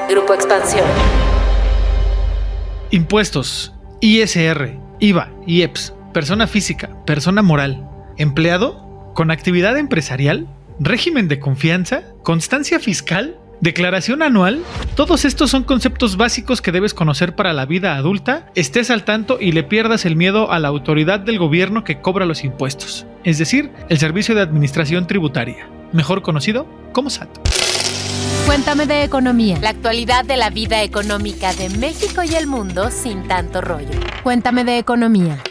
Grupo Expansión. Impuestos, ISR, IVA, IEPS, persona física, persona moral, empleado, con actividad empresarial, régimen de confianza, constancia fiscal, declaración anual. Todos estos son conceptos básicos que debes conocer para la vida adulta, estés al tanto y le pierdas el miedo a la autoridad del gobierno que cobra los impuestos, es decir, el Servicio de Administración Tributaria, mejor conocido como SAT. Cuéntame de economía. La actualidad de la vida económica de México y el mundo sin tanto rollo. Cuéntame de economía.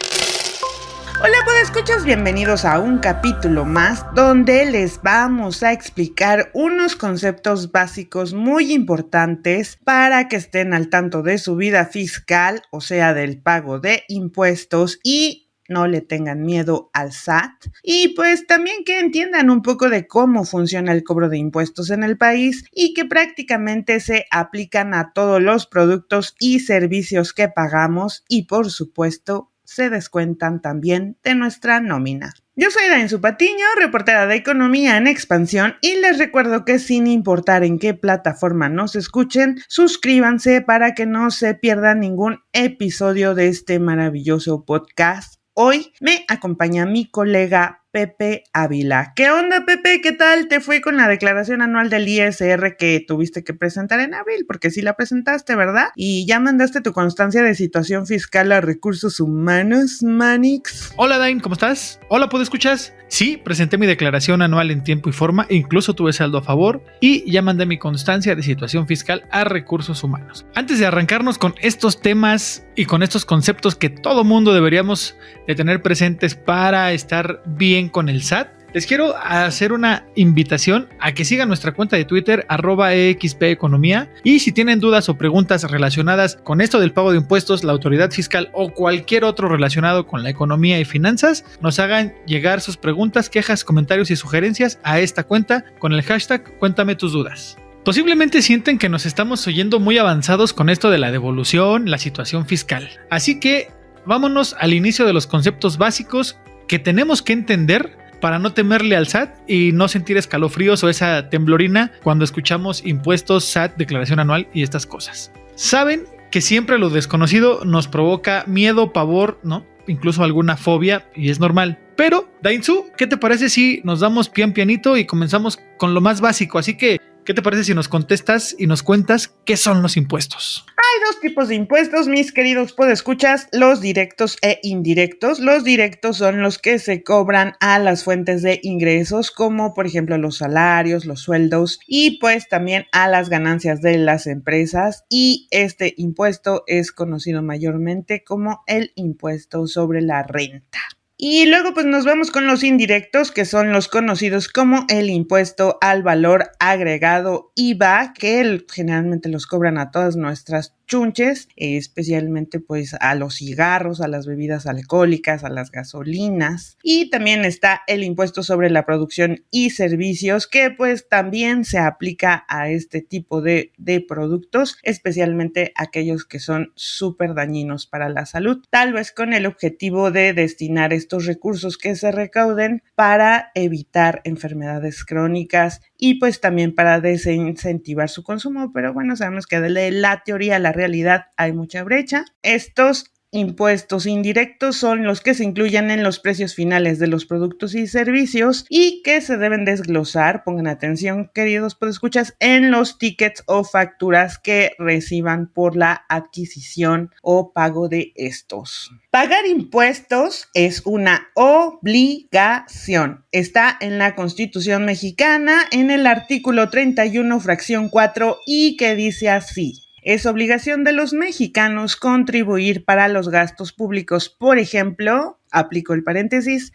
Hola, podescuchas, bienvenidos a un capítulo más donde les vamos a explicar unos conceptos básicos muy importantes para que estén al tanto de su vida fiscal, o sea, del pago de impuestos y no le tengan miedo al SAT, y pues también que entiendan un poco de cómo funciona el cobro de impuestos en el país y que prácticamente se aplican a todos los productos y servicios que pagamos y por supuesto se descuentan también de nuestra nómina. Yo soy Dainzú Patiño, reportera de Economía en Expansión, y les recuerdo que sin importar en qué plataforma nos escuchen, suscríbanse para que no se pierdan ningún episodio de este maravilloso podcast. Hoy me acompaña mi colega Pepe Ávila. ¿Qué onda, Pepe? ¿Qué tal te fue con la declaración anual del ISR que tuviste que presentar en abril? Porque sí la presentaste, ¿verdad? Y ya mandaste tu constancia de situación fiscal a Recursos Humanos, Manix. Hola Dain, ¿cómo estás? Hola, ¿escuchas? Sí, presenté mi declaración anual en tiempo y forma, incluso tuve saldo a favor y ya mandé mi constancia de situación fiscal a Recursos Humanos. Antes de arrancarnos con estos temas y con estos conceptos que todo mundo deberíamos de tener presentes para estar bien con el SAT, les quiero hacer una invitación a que sigan nuestra cuenta de Twitter @EXPEconomía, y si tienen dudas o preguntas relacionadas con esto del pago de impuestos, la autoridad fiscal o cualquier otro relacionado con la economía y finanzas, nos hagan llegar sus preguntas, quejas, comentarios y sugerencias a esta cuenta con el hashtag Cuéntame tus dudas. Posiblemente sienten que nos estamos oyendo muy avanzados con esto de la devolución, la situación fiscal. Así que vámonos al inicio de los conceptos básicos que tenemos que entender para no temerle al SAT y no sentir escalofríos o esa temblorina cuando escuchamos impuestos, SAT, declaración anual y estas cosas. Saben que siempre lo desconocido nos provoca miedo, pavor, ¿no? Incluso alguna fobia, y es normal. Pero, Dainzú, ¿qué te parece si nos damos pianito y comenzamos con lo más básico? Así que, ¿qué te parece si nos contestas y nos cuentas qué son los impuestos? Hay dos tipos de impuestos, mis queridos podescuchas, los directos e indirectos. Los directos son los que se cobran a las fuentes de ingresos, como por ejemplo los salarios, los sueldos y pues también a las ganancias de las empresas. Y este impuesto es conocido mayormente como el impuesto sobre la renta. Y luego pues nos vamos con los indirectos, que son los conocidos como el impuesto al valor agregado IVA, que generalmente los cobran a todas nuestras chunches, especialmente pues a los cigarros, a las bebidas alcohólicas, a las gasolinas. Y también está el impuesto sobre la producción y servicios, que pues también se aplica a este tipo de productos, especialmente aquellos que son súper dañinos para la salud, tal vez con el objetivo de destinar estos recursos que se recauden para evitar enfermedades crónicas y pues también para desincentivar su consumo. Pero bueno, sabemos que de la teoría a la realidad hay mucha brecha. Estos impuestos indirectos son los que se incluyen en los precios finales de los productos y servicios y que se deben desglosar, pongan atención queridos podescuchas, en los tickets o facturas que reciban por la adquisición o pago de estos. Pagar impuestos es una obligación. Está en la Constitución mexicana en el artículo 31, fracción 4, y que dice así: es obligación de los mexicanos contribuir para los gastos públicos, por ejemplo, aplico el paréntesis,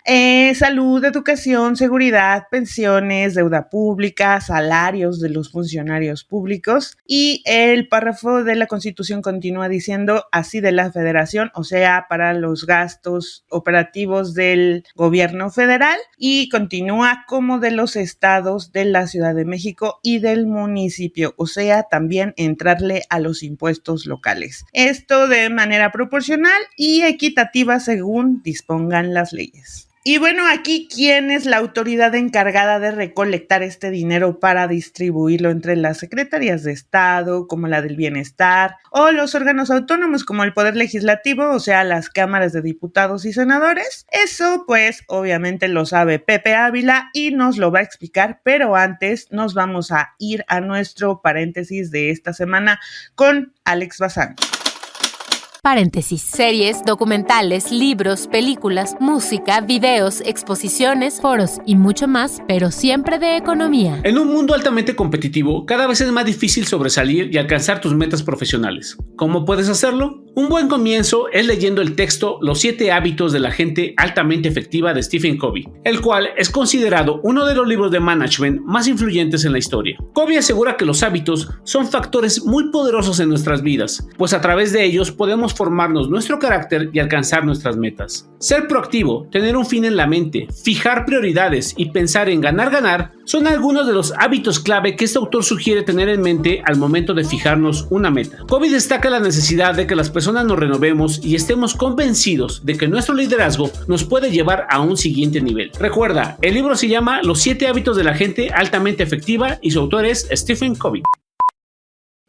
salud, educación, seguridad, pensiones, deuda pública, salarios de los funcionarios públicos. Y el párrafo de la Constitución continúa diciendo así de la Federación, o sea, para los gastos operativos del gobierno federal, y continúa como de los estados, de la Ciudad de México y del municipio, o sea, también entrarle a los impuestos locales. Esto de manera proporcional y equitativa según dispongan las leyes. Y bueno, aquí, ¿quién es la autoridad encargada de recolectar este dinero para distribuirlo entre las secretarías de Estado, como la del Bienestar, o los órganos autónomos, como el Poder Legislativo, o sea, las cámaras de diputados y senadores? Eso, pues, obviamente lo sabe Pepe Ávila y nos lo va a explicar, pero antes nos vamos a ir a nuestro paréntesis de esta semana con Alex Bazán. Paréntesis. Series, documentales, libros, películas, música, videos, exposiciones, Foros y mucho más, pero siempre de economía. En un mundo altamente competitivo, cada vez es más difícil sobresalir y alcanzar tus metas profesionales. ¿Cómo puedes hacerlo? Un buen comienzo es leyendo el texto Los 7 hábitos de la gente altamente efectiva de Stephen Covey, el cual es considerado uno de los libros de management más influyentes en la historia. Covey asegura que los hábitos son factores muy poderosos en nuestras vidas, pues a través de ellos podemos formarnos nuestro carácter y alcanzar nuestras metas. Ser proactivo, tener un fin en la mente, fijar prioridades y pensar en ganar son algunos de los hábitos clave que este autor sugiere tener en mente al momento de fijarnos una meta. Covey destaca la necesidad de que las personas nos renovemos y estemos convencidos de que nuestro liderazgo nos puede llevar a un siguiente nivel. Recuerda, el libro se llama Los 7 hábitos de la gente altamente efectiva y su autor es Stephen Covey.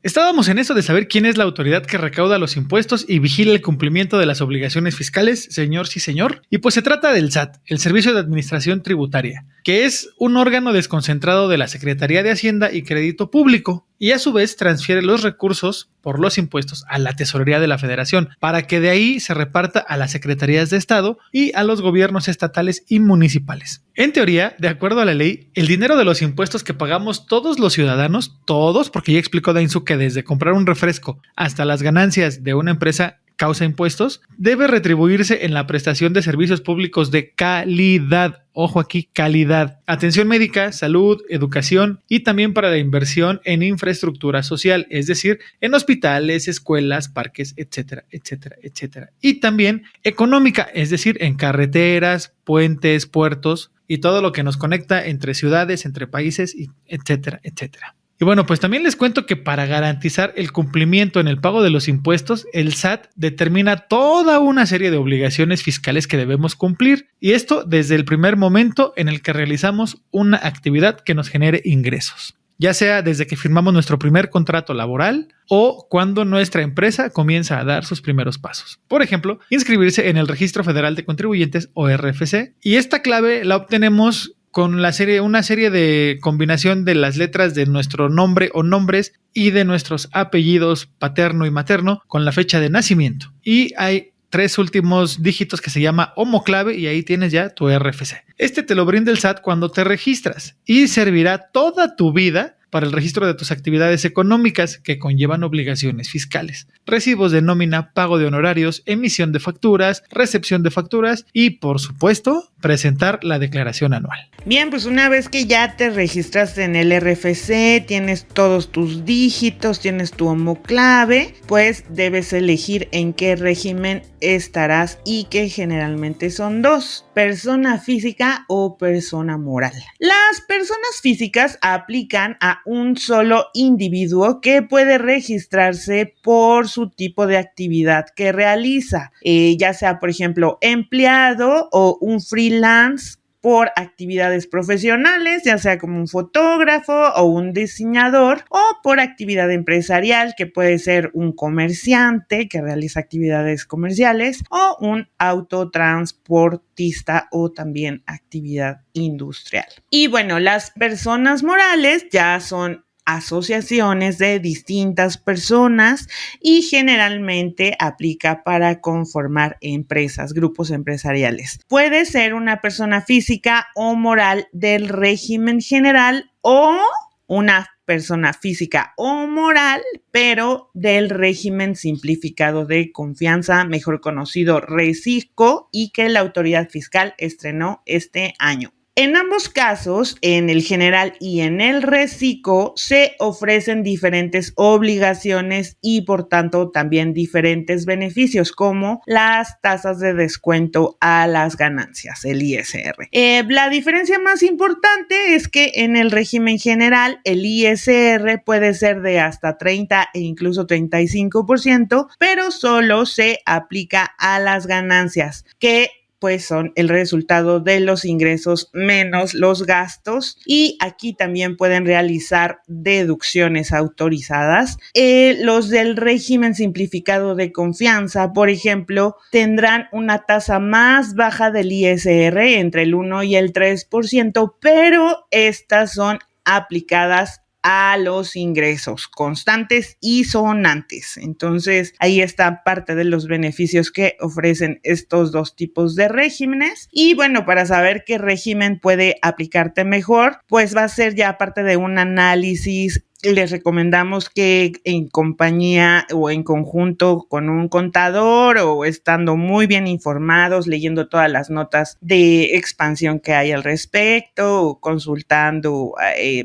Estábamos en eso de saber quién es la autoridad que recauda los impuestos y vigila el cumplimiento de las obligaciones fiscales, señor sí señor, y pues se trata del SAT, el Servicio de Administración Tributaria, que es un órgano desconcentrado de la Secretaría de Hacienda y Crédito Público, y a su vez transfiere los recursos por los impuestos a la Tesorería de la Federación, para que de ahí se reparta a las Secretarías de Estado y a los gobiernos estatales y municipales. En teoría, de acuerdo a la ley, el dinero de los impuestos que pagamos todos los ciudadanos, todos, porque ya explicó Dainzú que desde comprar un refresco hasta las ganancias de una empresa causa impuestos, debe retribuirse en la prestación de servicios públicos de calidad. Ojo aquí, calidad. Atención médica, salud, educación y también para la inversión en infraestructura social, es decir, en hospitales, escuelas, parques, etcétera, etcétera, etcétera. Y también económica, es decir, en carreteras, puentes, puertos y todo lo que nos conecta entre ciudades, entre países, y etcétera, etcétera. Y bueno, pues también les cuento que para garantizar el cumplimiento en el pago de los impuestos, el SAT determina toda una serie de obligaciones fiscales que debemos cumplir, y esto desde el primer momento en el que realizamos una actividad que nos genere ingresos, ya sea desde que firmamos nuestro primer contrato laboral o cuando nuestra empresa comienza a dar sus primeros pasos. Por ejemplo, inscribirse en el Registro Federal de Contribuyentes o RFC, y esta clave la obtenemos con una serie de combinación de las letras de nuestro nombre o nombres y de nuestros apellidos paterno y materno con la fecha de nacimiento. Y hay 3 últimos dígitos que se llama homoclave y ahí tienes ya tu RFC. Este te lo brinda el SAT cuando te registras y servirá toda tu vida para el registro de tus actividades económicas que conllevan obligaciones fiscales, recibos de nómina, pago de honorarios, emisión de facturas, recepción de facturas y, por supuesto, presentar la declaración anual. Bien, pues una vez que ya te registraste en el RFC, tienes todos tus dígitos, tienes tu homoclave, pues debes elegir en qué régimen estarás y que generalmente son 2, persona física o persona moral. Las personas físicas aplican a un solo individuo que puede registrarse por su tipo de actividad que realiza, ya sea por ejemplo empleado o un freelance por actividades profesionales, ya sea como un fotógrafo o un diseñador, o por actividad empresarial, que puede ser un comerciante que realiza actividades comerciales, o un autotransportista o también actividad industrial. Y bueno, las personas morales ya son asociaciones de distintas personas y generalmente aplica para conformar empresas, grupos empresariales. Puede ser una persona física o moral del régimen general o una persona física o moral, pero del régimen simplificado de confianza, mejor conocido RECICO, y que la autoridad fiscal estrenó este año. En ambos casos, en el general y en el RECICO, se ofrecen diferentes obligaciones y por tanto también diferentes beneficios, como las tasas de descuento a las ganancias, el ISR. La diferencia más importante es que en el régimen general el ISR puede ser de hasta 30 e incluso 35%, pero solo se aplica a las ganancias, que pues son el resultado de los ingresos menos los gastos, y aquí también pueden realizar deducciones autorizadas. Los del régimen simplificado de confianza, por ejemplo, tendrán una tasa más baja del ISR, entre el 1 y el 3%, pero estas son aplicadas a los ingresos constantes y sonantes. Entonces, ahí está parte de los beneficios que ofrecen estos dos tipos de regímenes. Y bueno, para saber qué régimen puede aplicarte mejor, pues va a ser ya parte de un análisis. Les recomendamos que en compañía o en conjunto con un contador, o estando muy bien informados, leyendo todas las notas de expansión que hay al respecto, o consultando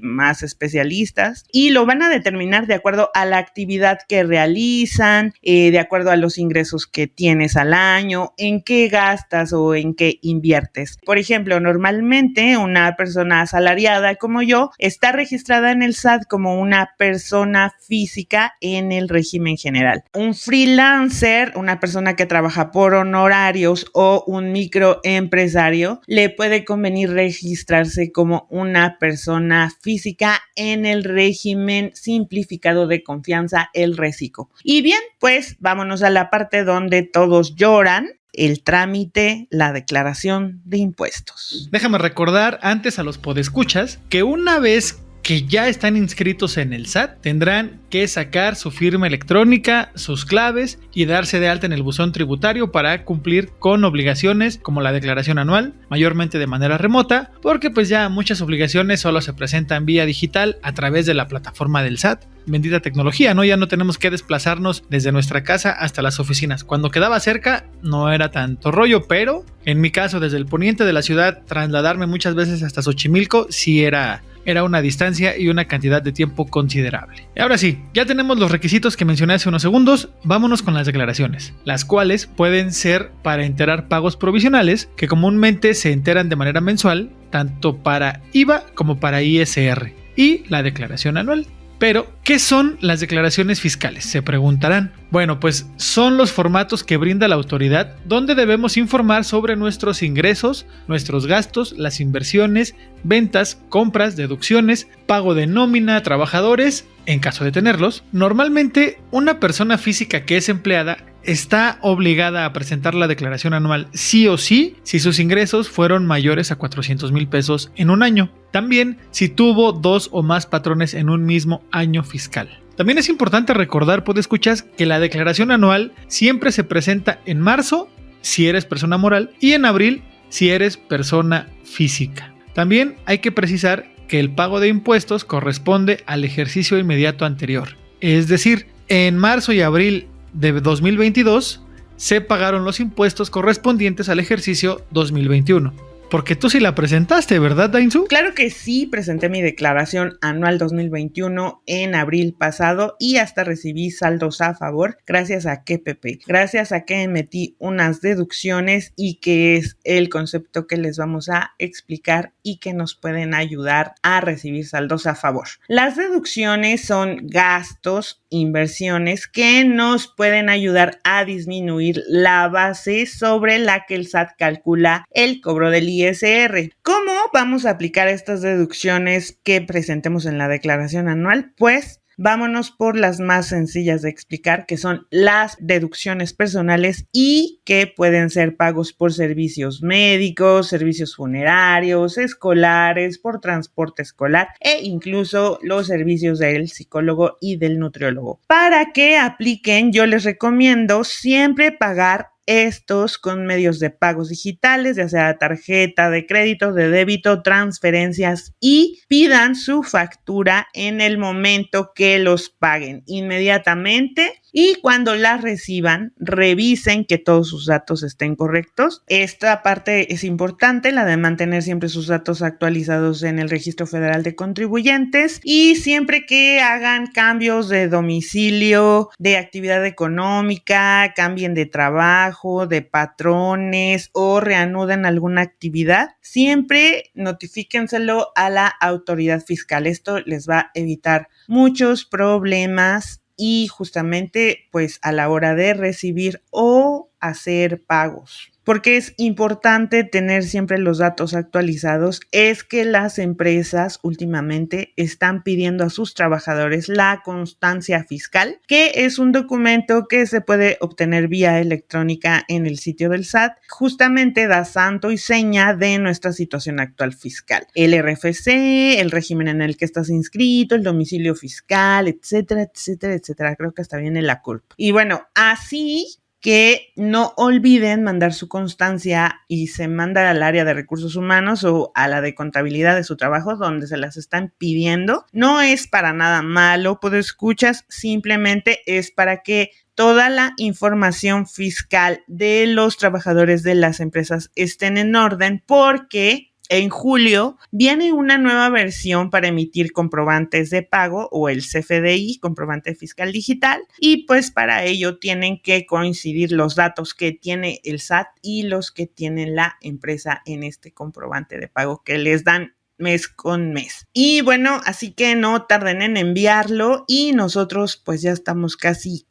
más especialistas, y lo van a determinar de acuerdo a la actividad que realizan, de acuerdo a los ingresos que tienes al año, en qué gastas o en qué inviertes. Por ejemplo, normalmente una persona asalariada como yo está registrada en el SAT como una persona física en el régimen general. Un freelancer, una persona que trabaja por honorarios, o un microempresario, le puede convenir registrarse como una persona física en el régimen simplificado de confianza, el RESICO. Y bien, pues vámonos a la parte donde todos lloran: el trámite, la declaración de impuestos. Déjame recordar antes a los podescuchas que una vez que ya están inscritos en el SAT, tendrán que sacar su firma electrónica, sus claves y darse de alta en el buzón tributario para cumplir con obligaciones como la declaración anual, mayormente de manera remota, porque pues ya muchas obligaciones solo se presentan vía digital a través de la plataforma del SAT. Bendita tecnología, ¿no? Ya no tenemos que desplazarnos desde nuestra casa hasta las oficinas. Cuando quedaba cerca no era tanto rollo, pero en mi caso, desde el poniente de la ciudad, trasladarme muchas veces hasta Xochimilco sí era una distancia y una cantidad de tiempo considerable. Y ahora sí, ya tenemos los requisitos que mencioné hace unos segundos. Vámonos con las declaraciones, las cuales pueden ser para enterar pagos provisionales, que comúnmente se enteran de manera mensual, tanto para IVA como para ISR, y la declaración anual. Pero, ¿qué son las declaraciones fiscales?, se preguntarán. Bueno, pues son los formatos que brinda la autoridad, donde debemos informar sobre nuestros ingresos, nuestros gastos, las inversiones, ventas, compras, deducciones, pago de nómina a trabajadores, en caso de tenerlos. Normalmente, una persona física que es empleada está obligada a presentar la declaración anual sí o sí si sus ingresos fueron mayores a 400,000 pesos en un año. También si tuvo 2 o más patrones en un mismo año fiscal. También es importante recordar, podescuchas, que la declaración anual siempre se presenta en marzo si eres persona moral y en abril si eres persona física. También hay que precisar que el pago de impuestos corresponde al ejercicio inmediato anterior. Es decir, en marzo y abril de 2022 se pagaron los impuestos correspondientes al ejercicio 2021. Porque tú sí la presentaste, ¿verdad, Dainzu? Claro que sí, presenté mi declaración anual 2021 en abril pasado y hasta recibí saldos a favor gracias a KPP, gracias a que metí unas deducciones, y que es el concepto que les vamos a explicar y que nos pueden ayudar a recibir saldos a favor. Las deducciones son gastos, inversiones que nos pueden ayudar a disminuir la base sobre la que el SAT calcula el cobro del ISR. ¿Cómo vamos a aplicar estas deducciones que presentemos en la declaración anual? Pues vámonos por las más sencillas de explicar, que son las deducciones personales, y que pueden ser pagos por servicios médicos, servicios funerarios, escolares, por transporte escolar, e incluso los servicios del psicólogo y del nutriólogo. Para que apliquen, yo les recomiendo siempre pagar estos con medios de pagos digitales, ya sea tarjeta de crédito, de débito, transferencias, y pidan su factura en el momento que los paguen inmediatamente, y cuando las reciban revisen que todos sus datos estén correctos. Esta parte es importante, la de mantener siempre sus datos actualizados en el Registro Federal de Contribuyentes, y siempre que hagan cambios de domicilio, de actividad económica, cambien de trabajo, de patrones, o reanuden alguna actividad, siempre notifíquenselo a la autoridad fiscal. Esto les va a evitar muchos problemas, y justamente pues a la hora de recibir o hacer pagos. Porque es importante tener siempre los datos actualizados, es que las empresas últimamente están pidiendo a sus trabajadores la constancia fiscal, que es un documento que se puede obtener vía electrónica en el sitio del SAT. Justamente da santo y seña de nuestra situación actual fiscal. El RFC, el régimen en el que estás inscrito, el domicilio fiscal, etcétera, etcétera, etcétera. Creo que hasta viene la CURP. Y bueno, así que no olviden mandar su constancia y se manda al área de recursos humanos o a la de contabilidad de su trabajo donde se las están pidiendo. No es para nada malo, podescuchas, simplemente es para que toda la información fiscal de los trabajadores de las empresas estén en orden, porque en julio viene una nueva versión para emitir comprobantes de pago o el CFDI, comprobante fiscal digital, y pues para ello tienen que coincidir los datos que tiene el SAT y los que tiene la empresa en este comprobante de pago que les dan mes con mes. Y bueno, así que no tarden en enviarlo y nosotros pues ya estamos casi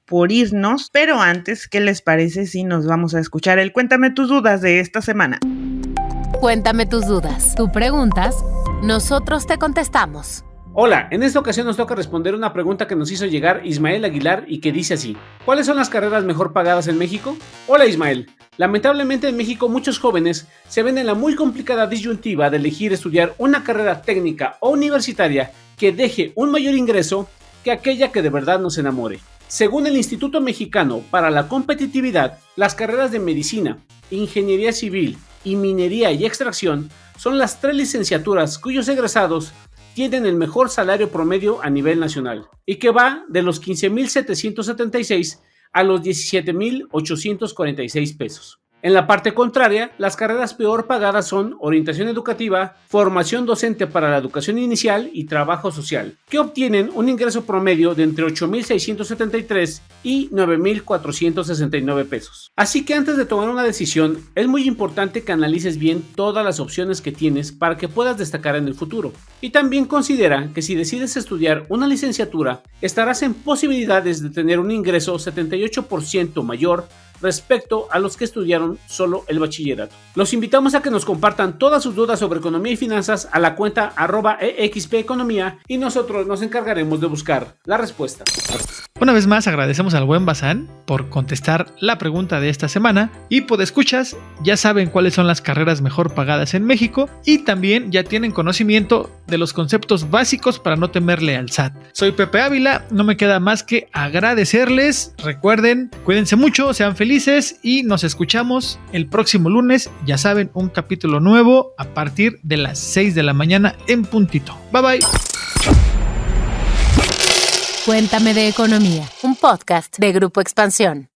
por irnos, pero antes, ¿qué les parece si nos vamos a escuchar el Cuéntame tus dudas de esta semana? Cuéntame tus dudas. Tú preguntas, nosotros te contestamos. Hola, en esta ocasión nos toca responder una pregunta que nos hizo llegar Ismael Aguilar y que dice así: ¿cuáles son las carreras mejor pagadas en México? Hola Ismael, lamentablemente en México muchos jóvenes se ven en la muy complicada disyuntiva de elegir estudiar una carrera técnica o universitaria que deje un mayor ingreso que aquella que de verdad nos enamore. Según el Instituto Mexicano para la Competitividad, las carreras de medicina, ingeniería civil y minería y extracción son las 3 licenciaturas cuyos egresados tienen el mejor salario promedio a nivel nacional y que va de los 15,776 a los 17,846 pesos. En la parte contraria, las carreras peor pagadas son orientación educativa, formación docente para la educación inicial y trabajo social, que obtienen un ingreso promedio de entre 8,673 y 9,469 pesos. Así que antes de tomar una decisión, es muy importante que analices bien todas las opciones que tienes para que puedas destacar en el futuro. Y también considera que si decides estudiar una licenciatura, estarás en posibilidades de tener un ingreso 78% mayor respecto a los que estudiaron solo el bachillerato. Los invitamos a que nos compartan todas sus dudas sobre economía y finanzas a la cuenta @EXPeconomía y nosotros nos encargaremos de buscar la respuesta. Una vez más agradecemos al buen Bazán por contestar la pregunta de esta semana y podescuchas ya saben cuáles son las carreras mejor pagadas en México y también ya tienen conocimiento de los conceptos básicos para no temerle al SAT. Soy Pepe Ávila, no me queda más que agradecerles. Recuerden, cuídense mucho, sean felices y nos escuchamos el próximo lunes. Ya saben, un capítulo nuevo a partir de las 6 de la mañana en puntito. Bye bye. Cuéntame de economía, Un podcast de Grupo Expansión.